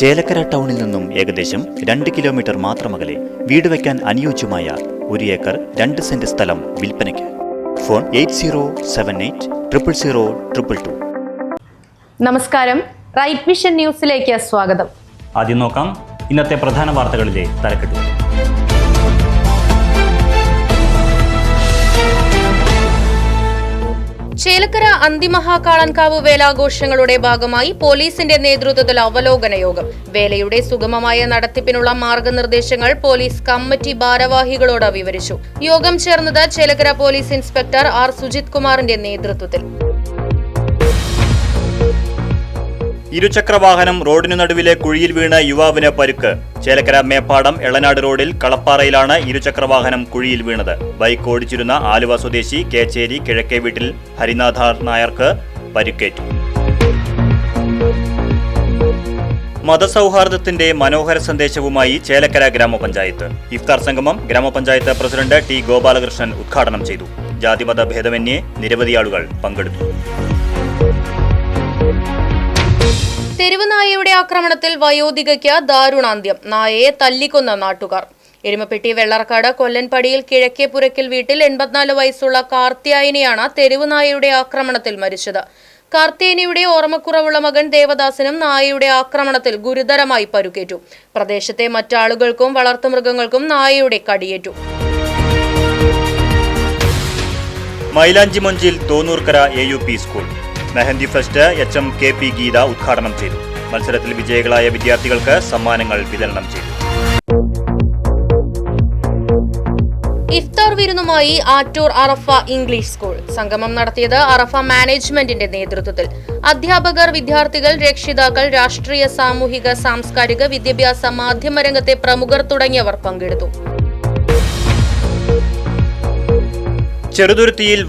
ചേലക്കര ടൗണിൽ നിന്നും ഏകദേശം 2 കിലോമീറ്റർ മാത്രമകലെ വീട് വയ്ക്കാൻ അനുയോജ്യമായ 1 ഏക്കർ 2 സെന്റ് സ്ഥലം വിൽപ്പനയ്ക്ക്. ഫോൺ 8078000222. നമസ്കാരം, റൈറ്റ് വിഷൻ ന്യൂസിലേക്ക് സ്വാഗതം. ആദ്യം നോക്കാം ഇന്നത്തെ പ്രധാന വാർത്തകളിലെ തലക്കെട്ടുകൾ. ചേലക്കര അന്തിമഹാകാളൻകാവ് വേലാഘോഷങ്ങളുടെ ഭാഗമായി പോലീസിന്റെ നേതൃത്വത്തിൽ അവലോകന യോഗം. വേലയുടെ സുഗമമായ നടത്തിപ്പിനുള്ള മാർഗനിർദ്ദേശങ്ങൾ പോലീസ് കമ്മിറ്റി ഭാരവാഹികളോട് വിവരിച്ചു. യോഗം ചേർന്നത് Chelakkara police inspector R Sujith കുമാറിന്റെ നേതൃത്വത്തിൽ. ഇരുചക്രവാഹനം റോഡിനു നടുവിലെ കുഴിയിൽ വീണ് യുവാവിന് പരുക്ക്. ചേലക്കര മേപ്പാടം എളനാട് റോഡിൽ കളപ്പാറയിലാണ് ഇരുചക്രവാഹനം കുഴിയിൽ വീണത്. ബൈക്ക് ഓടിച്ചിരുന്ന ആലുവ സ്വദേശി കേച്ചേരി കിഴക്കേ വീട്ടിൽ ഹരിനാഥ നായർക്ക് പരുക്കേറ്റു. മതസൗഹാർദ്ദത്തിന്റെ മനോഹര സന്ദേശവുമായി ചേലക്കര ഗ്രാമപഞ്ചായത്ത്. ഇഫ്താർ സംഗമം ഗ്രാമപഞ്ചായത്ത് പ്രസിഡന്റ് ടി ഗോപാലകൃഷ്ണൻ ഉദ്ഘാടനം ചെയ്തു. ജാതിമത ഭേദമന്യേ നിരവധി ആളുകൾ പങ്കെടുത്തു. തെരുവ് നായയുടെ ആക്രമണത്തിൽ വയോധികയ്ക്ക് ദാരുണാന്ത്യം. നായയെ തല്ലിക്കൊന്ന നാട്ടുകാർ. എരുമപ്പെട്ടി വെള്ളർക്കാട് കൊല്ലൻപടിയിൽ കിഴക്കേ പുരക്കൽ വീട്ടിൽ 84 വയസ്സുള്ള കാർത്തിയായനെയാണ് തെരുവ് നായയുടെ ആക്രമണത്തിൽ മരിച്ചത്. കാർത്തിയായനിയുടെ ഓർമ്മക്കുറവുള്ള മകൻ ദേവദാസനും നായയുടെ ആക്രമണത്തിൽ ഗുരുതരമായി പരുക്കേറ്റു. പ്രദേശത്തെ മറ്റാളുകൾക്കും വളർത്തുമൃഗങ്ങൾക്കും നായയുടെ കടിയേറ്റു. മൈലാഞ്ചി മൊഞ്ചിൽ Thonnurkara AUP school mehndi fest HM KP Geetha ഉദ്ഘാടനം ചെയ്തു. മത്സരത്തിൽ വിജയികളായ വിദ്യാർത്ഥികൾക്ക് സമ്മാനങ്ങൾ വിതരണം ചെയ്തു. ഇഫ്താർ വിരുന്നുമായി ആറ്റൂർ അറഫ ഇംഗ്ലീഷ് സ്കൂൾ. സംഗമം നടത്തിയത് അറഫ മാനേജ്മെന്റിന്റെ നേതൃത്വത്തിൽ. അധ്യാപകർ, വിദ്യാർത്ഥികൾ, രക്ഷിതാക്കൾ, രാഷ്ട്രീയ, സാമൂഹിക, സാംസ്കാരിക, വിദ്യാഭ്യാസ, മാധ്യമരംഗത്തെ പ്രമുഖർ തുടങ്ങിയവർ പങ്കെടുത്തു. ചെറുതുരുത്തിയിൽ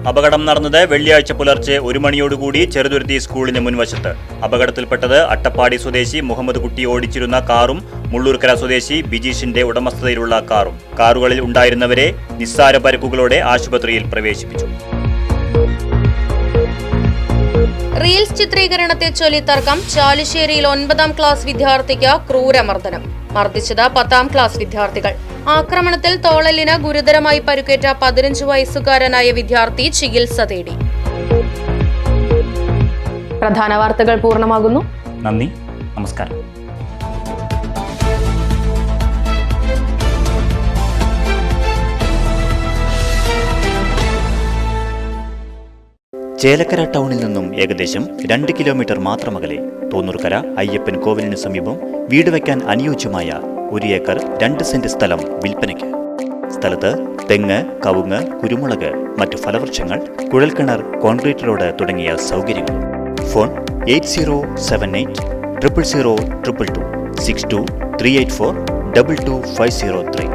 അപകടം നടന്നത് വെള്ളിയാഴ്ച പുലർച്ചെ 1 മണിയോടുകൂടി ചെറുതുരുത്തി സ്കൂളിന് മുൻവശത്ത്. അപകടത്തിൽപ്പെട്ടത് അട്ടപ്പാടി സ്വദേശി മുഹമ്മദ് കുട്ടി ഓടിച്ചിരുന്ന കാറും മുള്ളൂർക്കര സ്വദേശി ബിജീഷിന്റെ ഉടമസ്ഥതയിലുള്ള കാറും. കാറുകളിൽ ഉണ്ടായിരുന്നവരെ നിസ്സാര പരിക്കുകളോടെ ആശുപത്രിയിൽ പ്രവേശിപ്പിച്ചു. റീൽസ് ചിത്രീകരണത്തെ ചൊല്ലി തർക്കം. ചാലിശ്ശേരിയിൽ 9ാം ക്ലാസ് വിദ്യാർത്ഥിക്ക് ക്രൂരമർദ്ദനം. മർദ്ദിച്ചത് 10ാം ക്ലാസ് വിദ്യാർത്ഥികൾ. ആക്രമണത്തിൽ തോളലിന് ഗുരുതരമായി പരുക്കേറ്റ 15 വയസ്സുകാരനായ വിദ്യാർത്ഥി ചികിത്സ തേടി. പ്രധാന വാർത്തകൾ പൂർണ്ണമാകുന്നു. നന്ദി, നമസ്കാരം. ചേലക്കര ടൗണിൽ നിന്നും ഏകദേശം 2 കിലോമീറ്റർ മാത്രമകലെ തോന്നൂർക്കര അയ്യപ്പൻ കോവിലിനു സമീപം വീട് വയ്ക്കാൻ അനുയോജ്യമായ 1 ഏക്കർ 2 സെന്റ് സ്ഥലം വിൽപ്പനയ്ക്ക്. സ്ഥലത്ത് തെങ്ങ്, കവുങ്ങ്, കുരുമുളക്, മറ്റു ഫലവൃക്ഷങ്ങൾ, കുഴൽക്കിണർ, കോൺക്രീറ്റ് റോഡ് തുടങ്ങിയ സൗകര്യങ്ങൾ. ഫോൺ 8078000222 62 384 22503.